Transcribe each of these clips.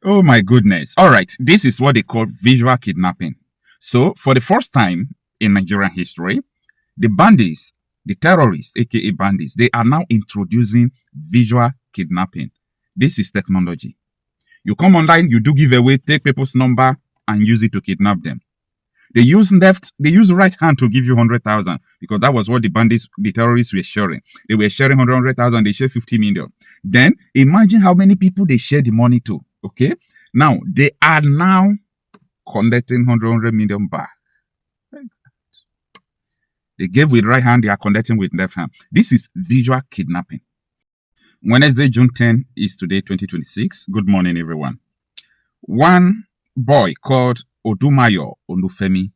Oh my goodness. All right. This is what they call visual kidnapping. So, for the first time in Nigerian history, the bandits, the terrorists, aka bandits, they are now introducing visual kidnapping. This is technology. You come online, you do giveaway, take people's number, and use it to kidnap them. They use right hand to give you 100,000 because that was what the bandits, the terrorists were sharing. They were sharing 100,000, they share 50 million. Then imagine how many people they share the money to. Okay. Now they are now collecting 100 million back. They gave with right hand, they are collecting with left hand. This is visual kidnapping. Wednesday, June 10 is today, 2026. Good morning, everyone. One boy called Odumayo Olufemi.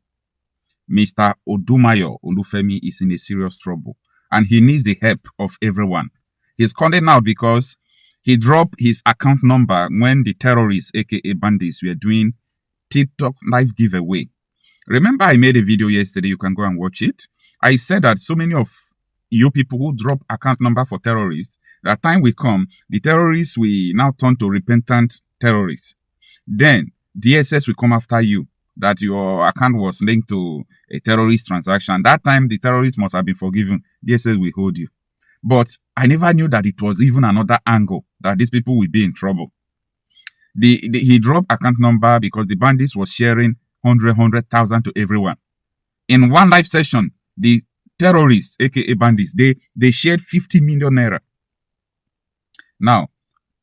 Mr. Odumayo Olufemi is in a serious trouble and he needs the help of everyone. He's calling out because he dropped his account number when the terrorists, aka bandits, were doing TikTok live giveaway. Remember, I made a video yesterday. You can go and watch it. I said that so many of you people who drop account number for terrorists, that time will come, the terrorists will now turn to repentant terrorists. Then DSS will come after you that your account was linked to a terrorist transaction. That time, the terrorists must have been forgiven. DSS will hold you. But I never knew that it was even another angle, that these people will be in trouble. He dropped account number because the bandits was sharing 100,000 to everyone. In one live session, the terrorists, aka bandits, they shared 50 million naira. Now,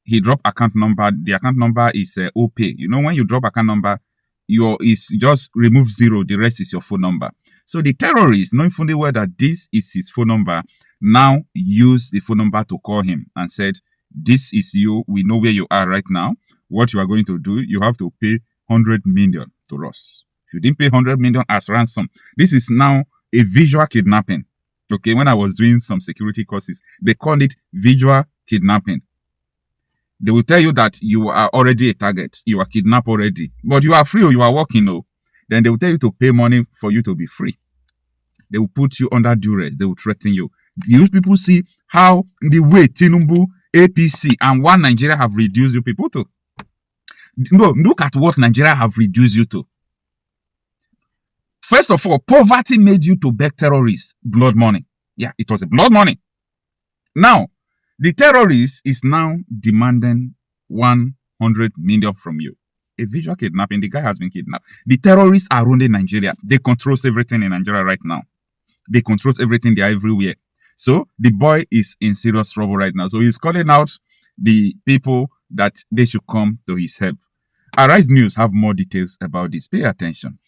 he dropped account number. The account number is OPay. You know, when you drop account number, is just remove 0. The rest is your phone number. So the terrorists, knowing fully well that this is his phone number, now use the phone number to call him and said, "This is you. We know where you are right now. What you are going to do, you have to pay 100 million to us. If you didn't pay 100 million as ransom, this is now a visual kidnapping." Okay, when I was doing some security courses, they called it visual kidnapping. They will tell you that you are already a target. You are kidnapped already. But you are free or you are working. No. Then they will tell you to pay money for you to be free. They will put you under duress. They will threaten you. You people see how the way Tinubu, APC, and One Nigeria have reduced you people to. No, look at what Nigeria have reduced you to. First of all, poverty made you to beg terrorists blood money. Yeah, it was a blood money. Now, the terrorist is now demanding 100 million from you. A visual kidnapping. The guy has been kidnapped. The terrorists are running Nigeria. They control everything in Nigeria right now. They control everything. They are everywhere. So the boy is in serious trouble right now. So he's calling out the people that they should come to his help. Arise News have more details about this. Pay attention.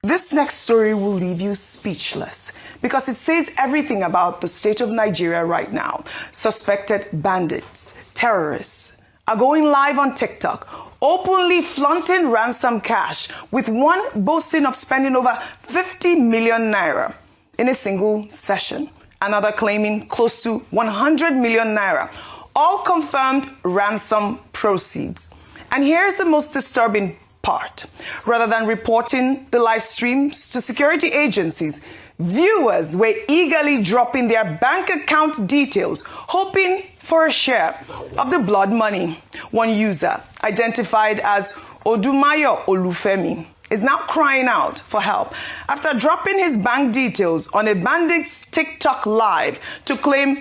This next story will leave you speechless because it says everything about the state of Nigeria right now. Suspected bandits, terrorists, are going live on TikTok, openly flaunting ransom cash, with one boasting of spending over 50 million naira in a single session, another claiming close to 100 million naira, all confirmed ransom proceeds. And here's the most disturbing part. Rather than reporting the live streams to security agencies, viewers were eagerly dropping their bank account details, hoping for a share of the blood money. One user, identified as Odumayo Olufemi, is now crying out for help after dropping his bank details on a Bandits TikTok live to claim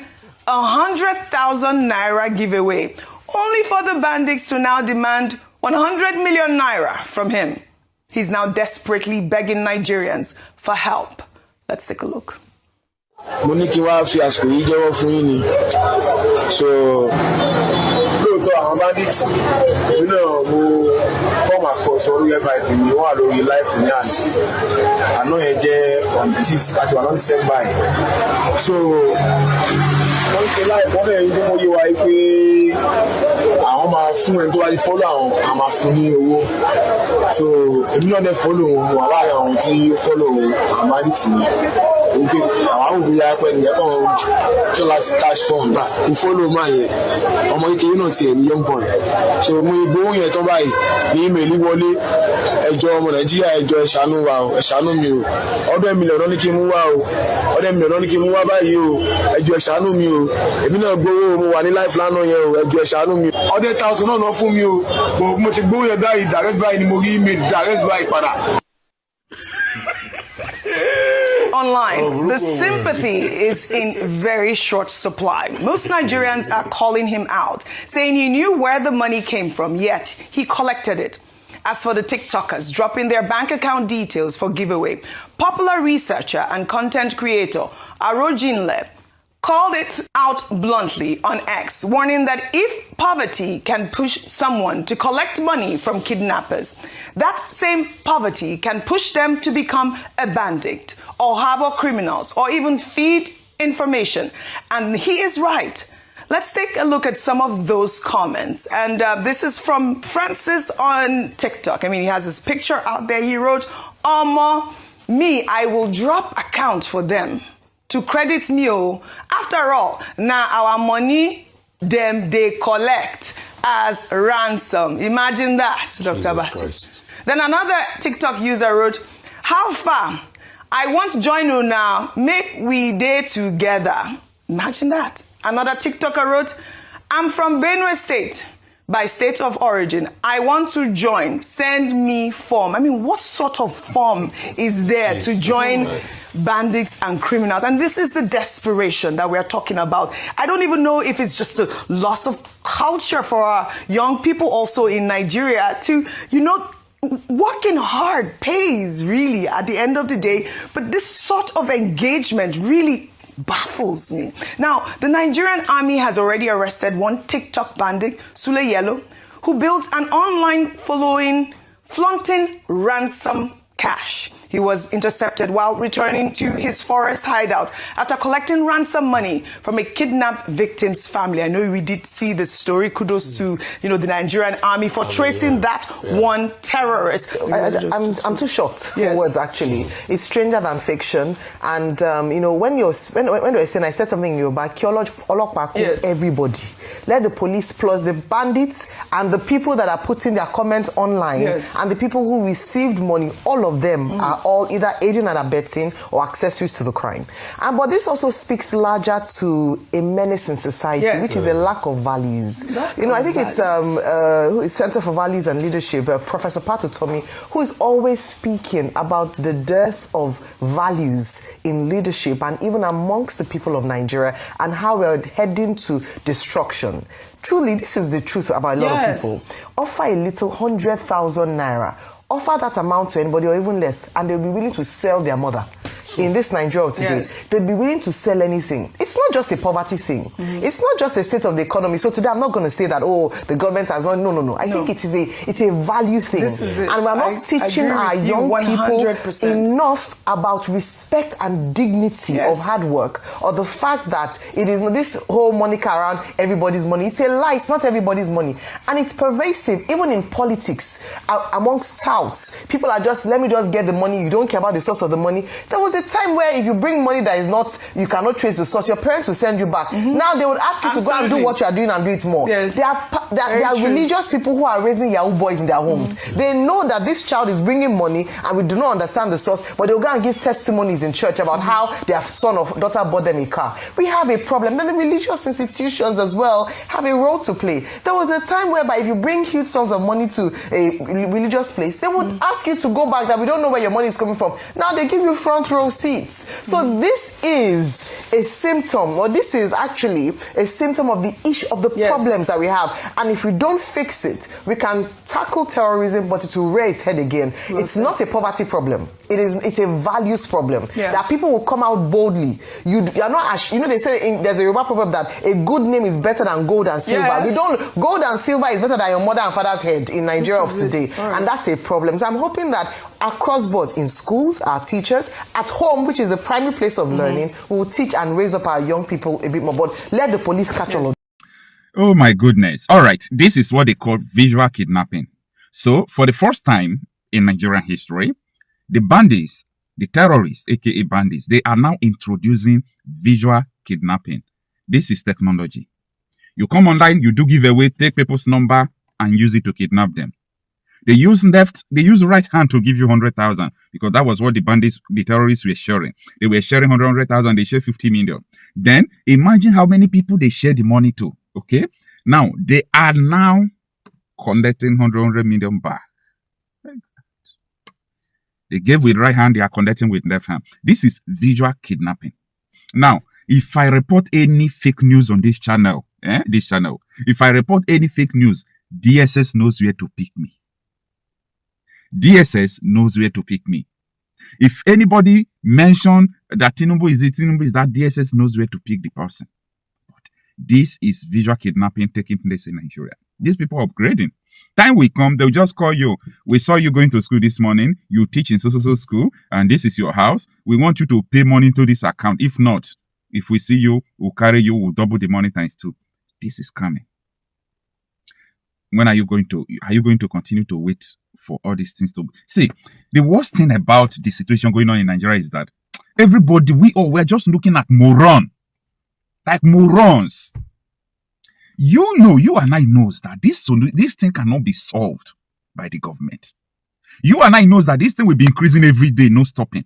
100,000 naira giveaway, only for the bandits to now demand 100 million naira from him. He's now desperately begging Nigerians for help. Let's take a look. Bandits, you know, who come across all the life in the world, or life in the I know on this, but you are not sent by. So, once you like, what you I'm a fool and do I follow? I'm a fool. So, if you don't follow, you follow, I'm wípé àwọn òbí ya pẹ́ nìyẹn kàn tó láti cash fund gbà kò follow máa yẹn ọmọ kékeré náà tiẹ̀ ní young boy so mo ìgbówó yẹn tó báyìí ní ímeèlì wọlé ẹjọ́ ọmọ nàìjíríà ẹjọ́ ẹ ṣàánú wa o ẹ ṣàánú mi o $100 million ní kí n mú wá o $100 million ní kí n mú wá báyìí o ẹjọ́ ẹ ṣàánú mi o èmi náà gbówó mo wà ní life lánàá yẹn o ẹjọ́ ẹ ṣàánú mi o $100,000 náà fún mi o mo ti gbówó yẹn báyìí direct báyìí ni mo rí email direct báyìí padà. Online, the sympathy is in very short supply. Most Nigerians are calling him out, saying he knew where the money came from, yet he collected it. As for the TikTokers dropping their bank account details for giveaway, popular researcher and content creator Arojinle called it out bluntly on X, warning that if poverty can push someone to collect money from kidnappers, that same poverty can push them to become a bandit or harbor criminals or even feed information. And he is right. Let's take a look at some of those comments. And this is from Francis on TikTok. I mean, he has his picture out there. He wrote, me, I will drop account for them to credit me. After all, now our money, them they collect as ransom. Imagine that, Dr. Bati. Then another TikTok user wrote, how far? I want to join you now. Make we day together. Imagine that. Another TikToker wrote, I'm from Benue State. By state of origin, I want to join. Send me form. I mean, what sort of form is there to join bandits and criminals? And this is the desperation that we're talking about. I don't even know if it's just a loss of culture for our young people also in Nigeria to, working hard pays really at the end of the day. But this sort of engagement really baffles me. Now, the Nigerian army has already arrested one TikTok bandit, Sule Yellow, who built an online following flaunting ransom cash. He was intercepted while returning to his forest hideout after collecting ransom money from a kidnapped victim's family. I know we did see the story. Kudos to the Nigerian army for tracing that one terrorist. I'm too shocked for words. Actually, it's stranger than fiction. And when you're saying, I said something in your back, everybody. Let the police plus the bandits and the people that are putting their comments online and the people who received money. All of them are all either aiding and abetting or accessories to the crime. But this also speaks larger to a menace in society, which is a lack of values. I think it's Center for Values and Leadership, Professor Patu Tomi, who is always speaking about the dearth of values in leadership and even amongst the people of Nigeria and how we're heading to destruction. Truly, this is the truth about a lot of people. Offer a little 100,000 naira. Offer that amount to anybody or even less, and they'll be willing to sell their mother. In this Nigeria of today, they'll be willing to sell anything. It's not just a poverty thing. It's not just a state of the economy. So today I'm not going to say that, the government has not. No. I think it's a value thing. This is it. And we're not teaching our young 100%. People enough about respect and dignity of hard work, or the fact that it is this whole moniker around everybody's money. It's a lie. It's not everybody's money. And it's pervasive, even in politics, amongst touts. People are just, let me just get the money. You don't care about the source of the money. There was a time where if you bring money that is not, you cannot trace the source, your parents will send you back. Now they would ask you to go and do what you are doing and do it more. There are religious people who are raising Yahoo boys in their homes. They know that this child is bringing money and we do not understand the source, but they'll go and give testimonies in church about how their son or daughter bought them a car. We have a problem. Then the religious institutions as well have a role to play. There was a time whereby if you bring huge sums of money to a religious place, they would ask you to go back, that we don't know where your money is coming from. Now they give you front row seats. So this is a symptom, or this is actually a symptom of the issue of the problems that we have. And if we don't fix it, we can tackle terrorism, but it will rear its head again. It's not a poverty problem. It's a values problem. That people will come out boldly. You are not, they say there's a Yoruba proverb that a good name is better than gold and silver. Gold and silver is better than your mother and father's head in Nigeria of today. And that's a problem. So I'm hoping that across boards, in schools, our teachers, at home, which is the primary place of learning, we will teach and raise up our young people a bit more. But let the police catch all of them. Oh my goodness. All right. This is what they call visual kidnapping. So for the first time in Nigerian history, the bandits the terrorists, aka bandits, they are now introducing visual kidnapping. This is technology. You come online, you do give away, take people's number, and use it to kidnap them. They use right hand to give you 100,000 because that was what the bandits, the terrorists were sharing. They were sharing 100,000, they share 50 million. Then imagine how many people they share the money to. Okay, now they are now collecting 100 million back. They gave with right hand, they are collecting with left hand. This is visual kidnapping. Now, if I report any fake news on this channel, if I report any fake news, DSS knows where to pick me. DSS knows where to pick me. If anybody mention that Tinubu is that DSS knows where to pick the person. But this is visual kidnapping taking place in Nigeria. These people are upgrading. Time will come, they'll just call you. We saw you going to school this morning. You teach in so school, and this is your house. We want you to pay money to this account. If not, if we see you, we'll carry you, we'll double the money times 2. This is coming. When are you going to continue to wait for all these things to see? The worst thing about the situation going on in Nigeria is that everybody, we're just looking at moron, like morons. You and I knows that this thing cannot be solved by the government. You and I knows that this thing will be increasing every day, no stopping.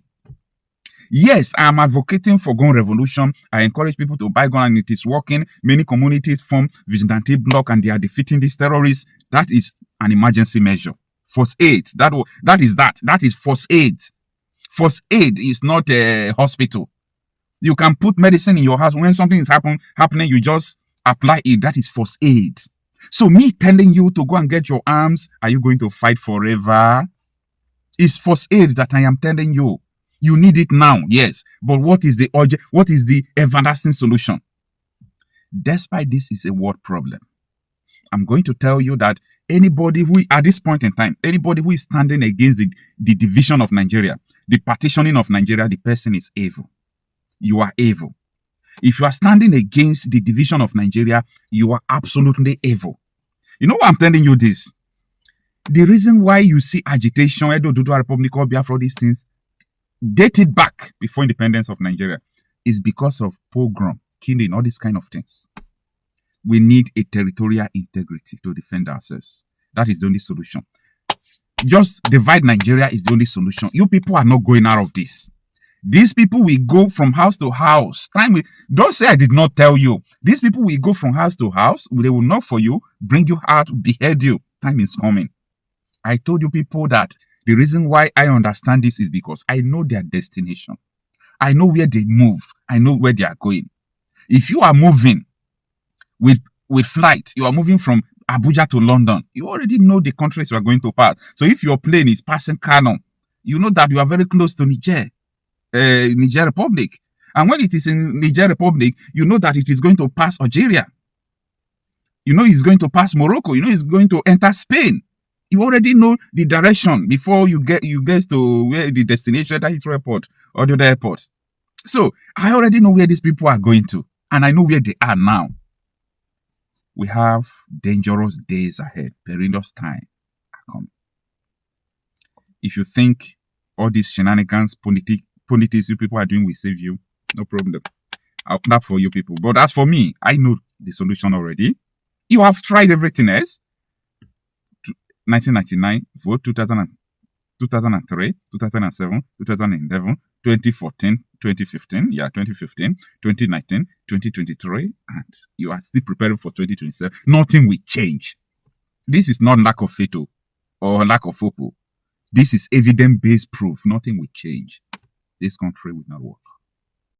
Yes, I am advocating for gun revolution. I encourage people to buy gun, and it is working. Many communities form vigilante bloc and they are defeating these terrorists. That is an emergency measure. First aid. That is first aid. First aid is not a hospital. You can put medicine in your house. When something is happening, you just apply it. That is first aid. So me telling you to go and get your arms, are you going to fight forever? It's first aid that I am telling you. You need it now, yes. But what is the everlasting solution? Despite this is a world problem, I'm going to tell you that anybody who, at this point in time, anybody who is standing against the division of Nigeria, the partitioning of Nigeria, the person is evil. You are evil. If you are standing against the division of Nigeria, you are absolutely evil. You know why I'm telling you this? The reason why you see agitation, Edo Dudu Republic, Biafra, all these things, dated back before independence of Nigeria, is because of pogrom, killing, all these kind of things. We need a territorial integrity to defend ourselves. That is the only solution. Just divide Nigeria is the only solution. You people are not going out of this. These people will go from house to house. Don't say I did not tell you. These people will go from house to house. They will knock for you, bring you out, behead you. Time is coming. I told you people that the reason why I understand this is because I know their destination. I know where they move. I know where they are going. If you are moving with flight, you are moving from Abuja to London, you already know the countries you are going to pass. So if your plane is passing Kano, you know that you are very close to Niger Republic. And when it is in Niger Republic, you know that it is going to pass Algeria. You know it's going to pass Morocco. You know it's going to enter Spain. You already know the direction before you get to where the destination, that Heathrow Airport or the other airports. So I already know where these people are going to, and I know where they are now. We have dangerous days ahead. Perilous time are coming. If you think all these shenanigans, politics you people are doing will save you, no problem. I'll clap for you people. But as for me, I know the solution already. You have tried everything else. 1999, vote 2003, 2007, 2011, 2014, 2015, 2019, 2023, and you are still preparing for 2027. Nothing will change. This is not lack of faith or lack of hope. This is evidence-based proof. Nothing will change. This country will not work.